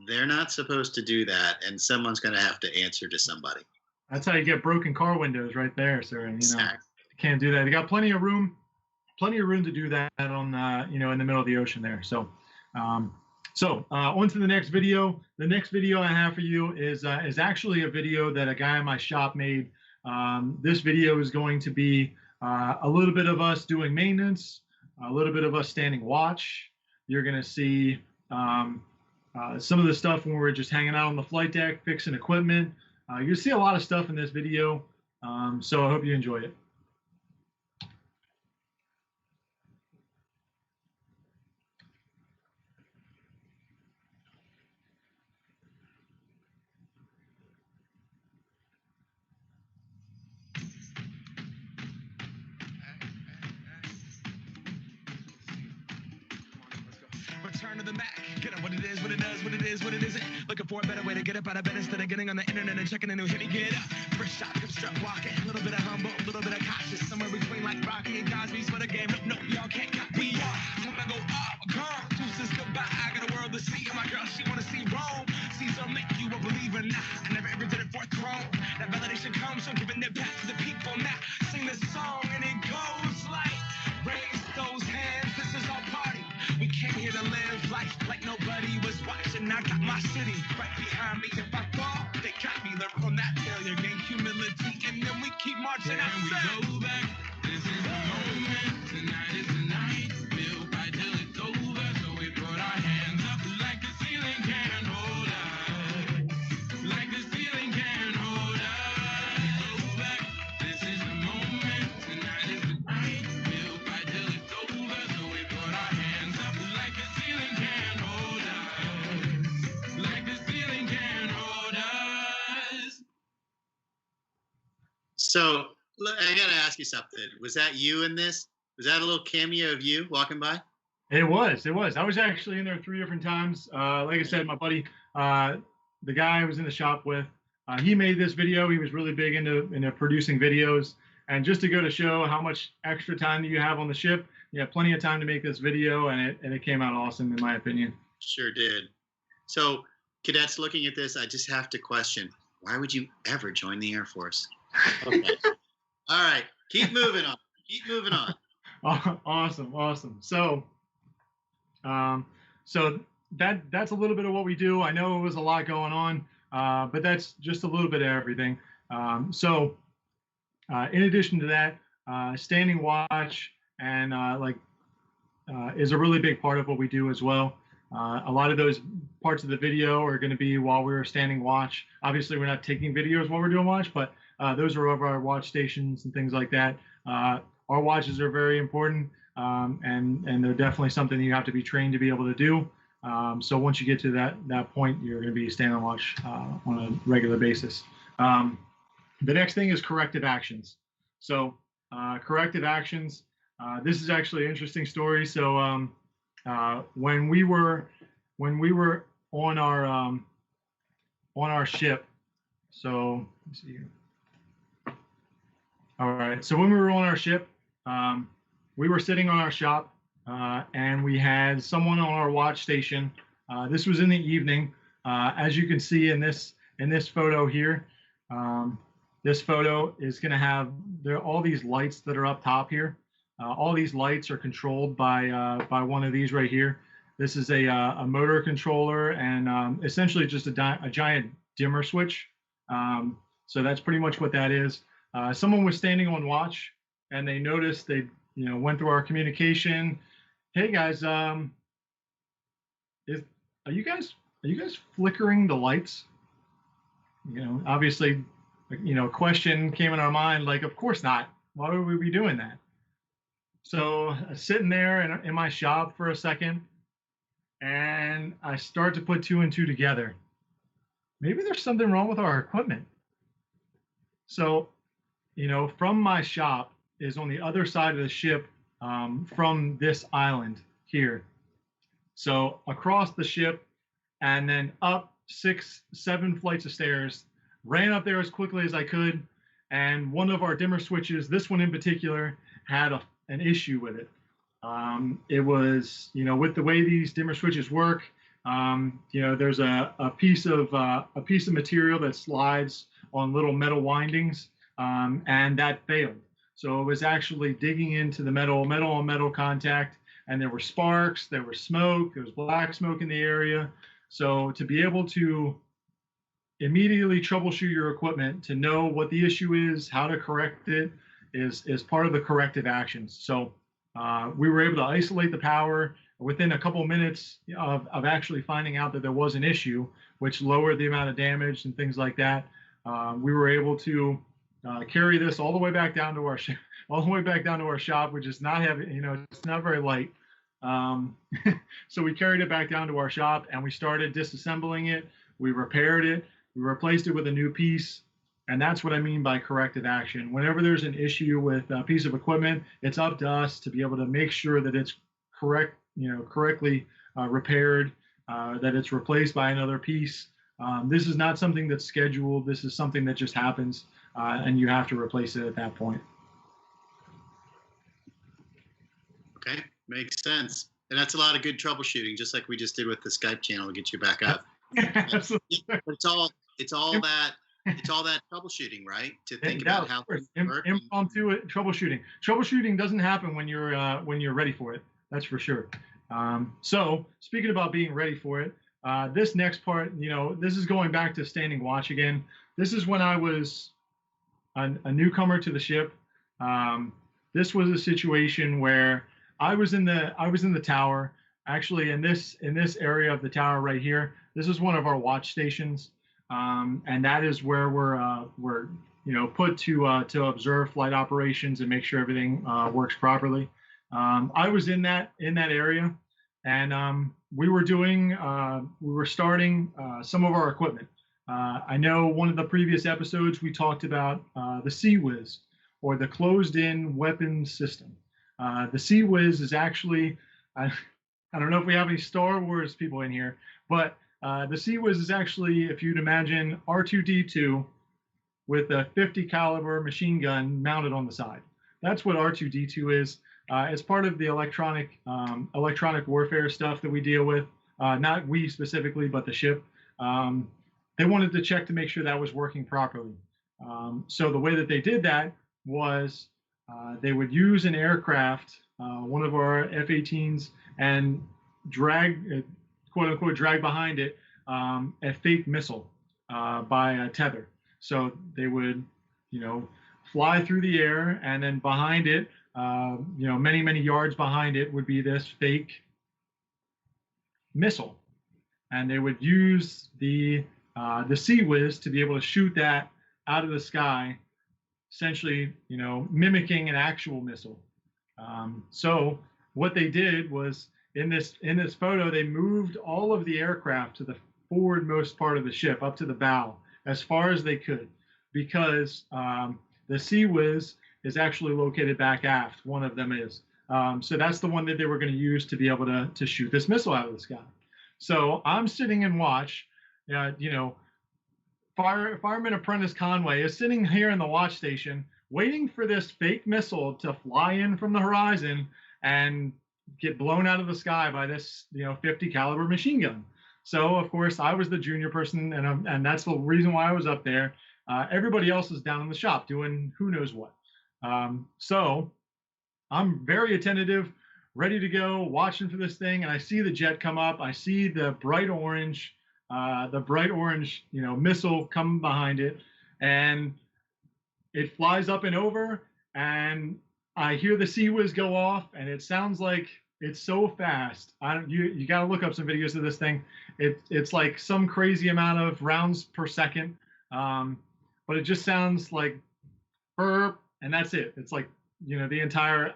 they're not supposed to do that, and someone's going to have to answer to somebody. That's how you get broken car windows right there, sir. And Exactly. You can't do that. They got plenty of room to do that on in the middle of the ocean there. So on to the next video. The next video I have for you is actually a video that a guy in my shop made. This video is going to be a little bit of us doing maintenance, a little bit of us standing watch. You're going to see some of the stuff when we're just hanging out on the flight deck, fixing equipment. You'll see a lot of stuff in this video, so I hope you enjoy it. Return to the Mac. Get up what it is, what it does, what it is, what it isn't. Looking for a better way to get up out of bed instead of getting on the internet and checking a new hit. Me get up. First shot, come strut walking. A little bit of humble, a little bit of cautious. Somewhere between like Rocky and Cosby's for the game. No, y'all can't copy. Time to go up, girl. Two sisters goodbye. I got a world to see. And my girl, she wanna see Rome. See some make you a believer now. I never ever did it for more chrome. That validation comes from giving it back to the people. Now sing this song and it goes like, raise those hands, this is our party. We came here to live life like nobody was watching. I got my city right behind me. If I fall, they got me. Learn from that failure, gain humility, and then we keep marching. And we go back. This is the moment. Tonight is the night. We'll fight till it's over. So we put our hands up like the ceiling can't hold us. Like the ceiling can't hold us. Go back. This is the moment. Tonight is the night. We'll fight till it's over. So we put our hands up like the ceiling can't hold us. Like the ceiling can't hold us. So I got to ask you something. Was that you in this? Was that a little cameo of you walking by? It was. I was actually in there 3 different times. Like I said, my buddy, the guy I was in the shop with, he made this video. He was really big into producing videos. And just to go to show how much extra time that you have on the ship, you have plenty of time to make this video, and it came out awesome, in my opinion. Sure did. So, cadets looking at this, I just have to question, why would you ever join the Air Force? Okay. All right. Keep moving on. Keep moving on. Awesome. So, that's a little bit of what we do. I know it was a lot going on, but that's just a little bit of everything. In addition to that, standing watch and is a really big part of what we do as well. A lot of those parts of the video are going to be while we're standing watch. Obviously, we're not taking videos while we're doing watch, but those are of our watch stations and things like that. Our watches are very important, and they're definitely something you have to be trained to be able to do. So once you get to that point, you're going to be standing watch on a regular basis. The next thing is corrective actions. So corrective actions. This is actually an interesting story. So when we were on our ship. So let's see here. All right. So when we were on our ship, we were sitting on our shop, and we had someone on our watch station. This was in the evening. As you can see in this photo here, this photo is going to have all these lights that are up top here. All these lights are controlled by one of these right here. This is a motor controller and essentially just a giant dimmer switch. So that's pretty much what that is. Someone was standing on watch, and they noticed, they went through our communication. Hey guys, are you guys flickering the lights? Obviously, a question came in our mind, like, of course not. Why would we be doing that? So sitting there in my shop for a second, and I start to put 2 and 2 together. Maybe there's something wrong with our equipment. So, from my shop is on the other side of the ship, from this island here. So across the ship, and then up 6, 7 flights of stairs, ran up there as quickly as I could. And one of our dimmer switches, this one in particular, had an issue with it. It was, with the way these dimmer switches work, there's a piece of material that slides on little metal windings, and that failed. So it was actually digging into the metal on metal contact, and there were sparks, there was smoke, there was black smoke in the area. So to be able to immediately troubleshoot your equipment, to know what the issue is, how to correct it, is part of the corrective actions. So we were able to isolate the power within a couple of minutes of actually finding out that there was an issue, which lowered the amount of damage and things like that. We were able to carry this all the way back down to our shop, which is not heavy, it's not very light. So we carried it back down to our shop, and we started disassembling it. We repaired it. We replaced it with a new piece. And that's what I mean by corrective action. Whenever there's an issue with a piece of equipment, it's up to us to be able to make sure that it's correctly repaired, that it's replaced by another piece. This is not something that's scheduled. This is something that just happens, and you have to replace it at that point. Okay, makes sense. And that's a lot of good troubleshooting, just like we just did with the Skype channel to get you back up. Absolutely. But it's all that It's all that troubleshooting, right? To think Yeah, about how things work. impromptu troubleshooting. Troubleshooting doesn't happen when you're ready for it. That's for sure. So speaking about being ready for it, this next part, this is going back to standing watch again. This is when I was a newcomer to the ship. This was a situation where I was in the tower, actually in this area of the tower right here. This is one of our watch stations, and that is where we're put to observe flight operations and make sure everything works properly. I was in that area, and we were starting some of our equipment. I know one of the previous episodes we talked about the CWIS, or the closed-in weapons system. The CWIS is actually, I don't know if we have any Star Wars people in here, but the CWIS is actually, if you'd imagine R2-D2 with a 50 caliber machine gun mounted on the side. That's what R2-D2 is. It's part of the electronic warfare stuff that we deal with. Not we specifically, but the ship. They wanted to check to make sure that was working properly. So the way that they did that was they would use an aircraft, one of our F-18s, and drag, quote unquote, drag behind it a fake missile by a tether. So they would, fly through the air, and then behind it, many, many yards behind it would be this fake missile. And they would use the CWIS to be able to shoot that out of the sky, essentially, mimicking an actual missile. So what they did was in this photo, they moved all of the aircraft to the forwardmost part of the ship, up to the bow, as far as they could, because the CWIS is actually located back aft. One of them is. So that's the one that they were going to use to be able to shoot this missile out of the sky. So I'm sitting in watch. Fireman Apprentice Conway is sitting here in the watch station waiting for this fake missile to fly in from the horizon and get blown out of the sky by this 50 caliber machine gun. So of course I was the junior person, and that's the reason why I was up there. Everybody else is down in the shop doing who knows what. So I'm very attentive, ready to go, watching for this thing, and I see the jet come up. I see the bright orange missile come behind it, and it flies up and over, and I hear the CWIS go off, and it sounds like it's so fast. You got to look up some videos of this thing. It's like some crazy amount of rounds per second, but it just sounds like burp, and that's it. It's like the entire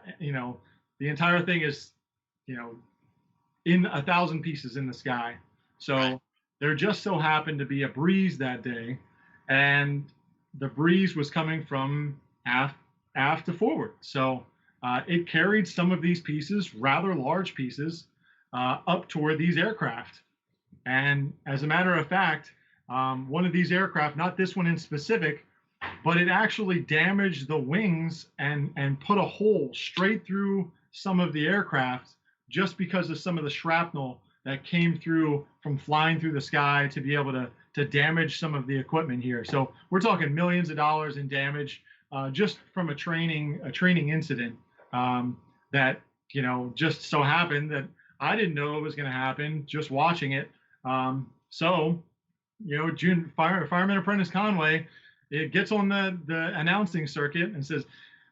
thing is in 1,000 pieces in the sky. So. Right. There just so happened to be a breeze that day, and the breeze was coming from aft to forward. So it carried some of these pieces, rather large pieces, up toward these aircraft. And as a matter of fact, one of these aircraft, not this one in specific, but it actually damaged the wings and put a hole straight through some of the aircraft just because of some of the shrapnel that came through from flying through the sky to be able to damage some of the equipment here. So we're talking millions of dollars in damage just from a training incident that just so happened that I didn't know it was going to happen just watching it. So Fireman Apprentice Conway, it gets on the announcing circuit and says,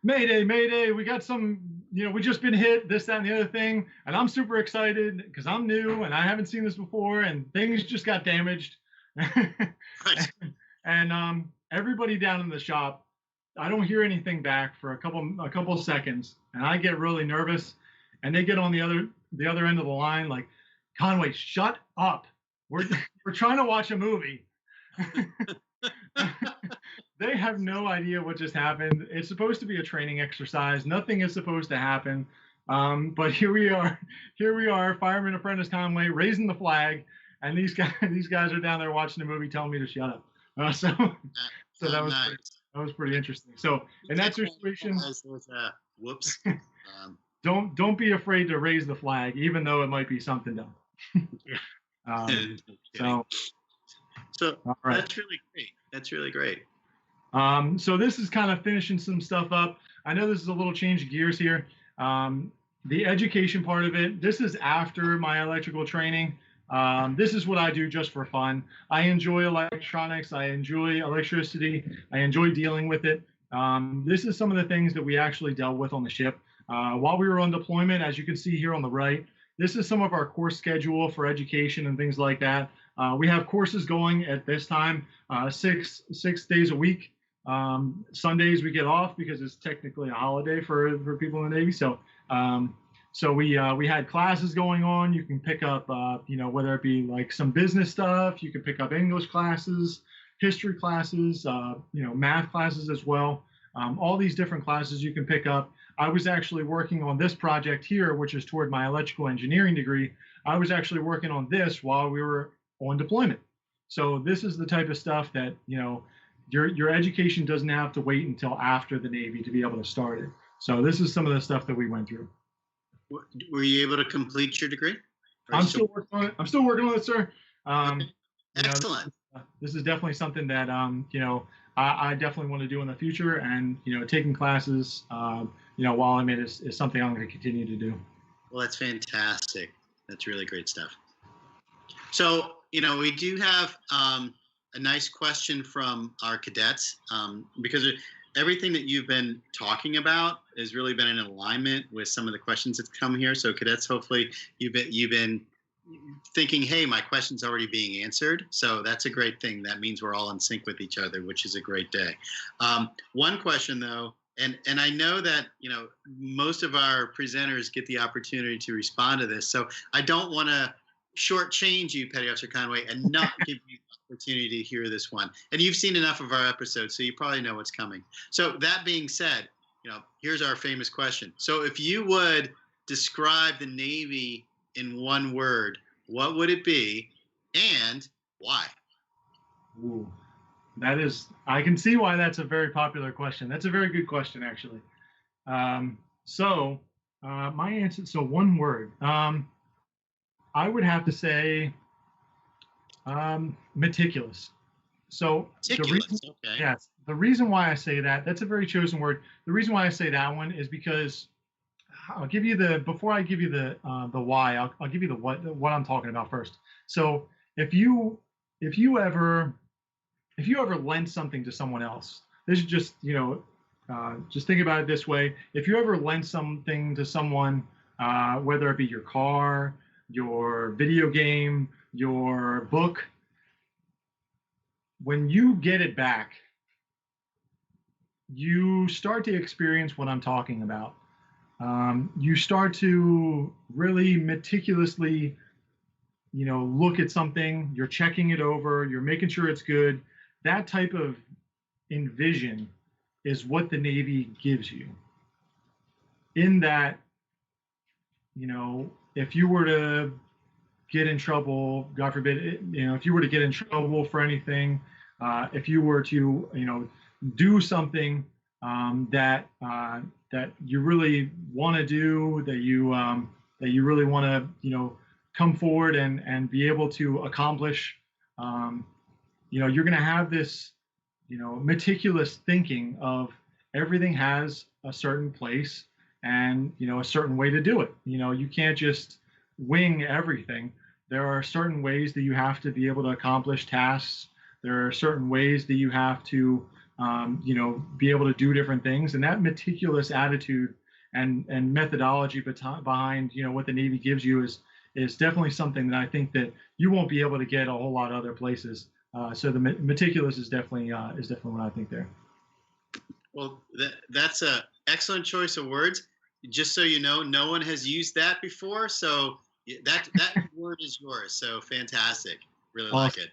"Mayday, Mayday, we got some, we just been hit, this, that, and the other thing." And I'm super excited because I'm new and I haven't seen this before, and things just got damaged. Right. And everybody down in the shop, I don't hear anything back for a couple of seconds, and I get really nervous, and they get on the other end of the line like, "Conway, shut up. We're trying to watch a movie." They have no idea what just happened. It's supposed to be a training exercise. Nothing is supposed to happen. But here we are, Fireman Apprentice Conway raising the flag, and these guys are down there watching the movie, telling me to shut up. So that was nice. That was pretty interesting. So in that situation, whoops. Don't be afraid to raise the flag, even though it might be something dumb. So right. That's really great. That's really great. So this is kind of finishing some stuff up. I know this is a little change of gears here. The education part of it, this is after my electrical training. This is what I do just for fun. I enjoy electronics. I enjoy electricity. I enjoy dealing with it. This is some of the things that we actually dealt with on the ship. While we were on deployment, as you can see here on the right, this is some of our course schedule for education and things like that. We have courses going at this time, six days a week. Sundays we get off because it's technically a holiday for people in the Navy. So we had classes going on. You can pick up, whether it be like some business stuff, you can pick up English classes, history classes, math classes as well. All these different classes you can pick up. I was actually working on this project here, which is toward my electrical engineering degree. I was actually working on this while we were on deployment. So this is the type of stuff that, your education doesn't have to wait until after the Navy to be able to start it. So this is some of the stuff that we went through. Were you able to complete your degree? I'm still working on it. I'm still working on it, sir. Excellent. This is definitely something that, I definitely want to do in the future. And, taking classes, while I'm in is something I'm going to continue to do. Well, that's fantastic. That's really great stuff. So, we do have a nice question from our cadets, because everything that you've been talking about has really been in alignment with some of the questions that come here. So cadets, hopefully you've been thinking, hey, my question's already being answered. So that's a great thing. That means we're all in sync with each other, which is a great day. One question though, and I know that, most of our presenters get the opportunity to respond to this. So I don't want to shortchange you, Petty Officer Conway, and not give you the opportunity to hear this one. And you've seen enough of our episodes, so you probably know what's coming. So that being said, here's our famous question. So if you would describe the Navy in one word, what would it be and why? Ooh, I can see why that's a very popular question. That's a very good question, actually. My answer, so one word. I would have to say meticulous. So meticulous, okay. Yes, the reason why I say that's a very chosen word. The reason why I say that one is because I'll give you before I give you the why, I'll give you the what I'm talking about first. So if you ever lend something to someone else, this is just, just think about it this way. If you ever lend something to someone, whether it be your car, your video game, your book, when you get it back, you start to experience what I'm talking about. You start to really meticulously, look at something, you're checking it over, you're making sure it's good. That type of envision is what the Navy gives you. In that, if you were to get in trouble, God forbid, if you were to get in trouble for anything, if you were to, do something that you really want to do, that you really want to, come forward and be able to accomplish, you're going to have this, meticulous thinking of everything has a certain place and, a certain way to do it. You can't just wing everything. There are certain ways that you have to be able to accomplish tasks. There are certain ways that you have to, be able to do different things. And that meticulous attitude and methodology behind, what the Navy gives you is definitely something that I think that you won't be able to get a whole lot of other places. So the meticulous is definitely what I think there. Well, that's an excellent choice of words. Just so you know, no one has used that before. So that word is yours. So fantastic. Really like it.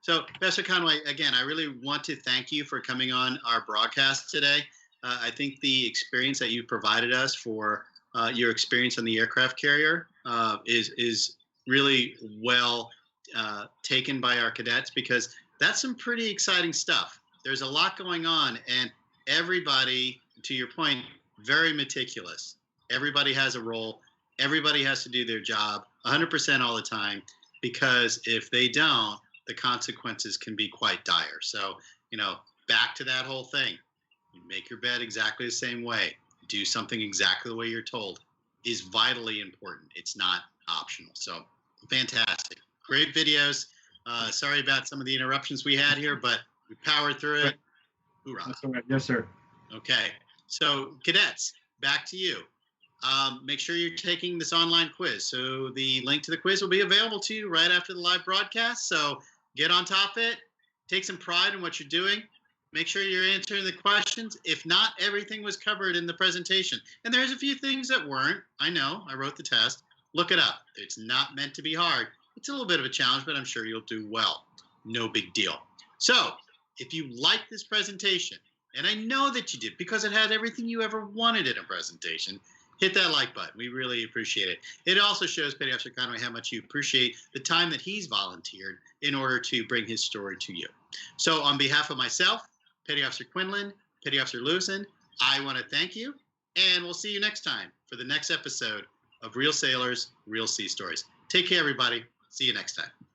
So, Professor Conway, again, I really want to thank you for coming on our broadcast today. I think the experience that you provided us for your experience on the aircraft carrier is really well taken by our cadets, because that's some pretty exciting stuff. There's a lot going on, and everybody, to your point, very meticulous. Everybody has a role. Everybody has to do their job 100% all the time, because if they don't, the consequences can be quite dire. So, back to that whole thing. You make your bed exactly the same way. Do something exactly the way you're told is vitally important. It's not optional. So fantastic. Great videos. Sorry about some of the interruptions we had here, but we powered through it. Hoorah. That's all right. Yes, sir. Okay. So cadets, back to you. Make sure you're taking this online quiz. So the link to the quiz will be available to you right after the live broadcast. So get on top of it. Take some pride in what you're doing. Make sure you're answering the questions. If not, everything was covered in the presentation. And there's a few things that weren't. I know. I wrote the test. Look it up. It's not meant to be hard. It's a little bit of a challenge, but I'm sure you'll do well. No big deal. So if you like this presentation, and I know that you did because it had everything you ever wanted in a presentation, hit that like button. We really appreciate it. It also shows Petty Officer Conway how much you appreciate the time that he's volunteered in order to bring his story to you. So on behalf of myself, Petty Officer Quinlan, Petty Officer Lewison, I want to thank you, and we'll see you next time for the next episode of Real Sailors, Real Sea Stories. Take care, everybody. See you next time.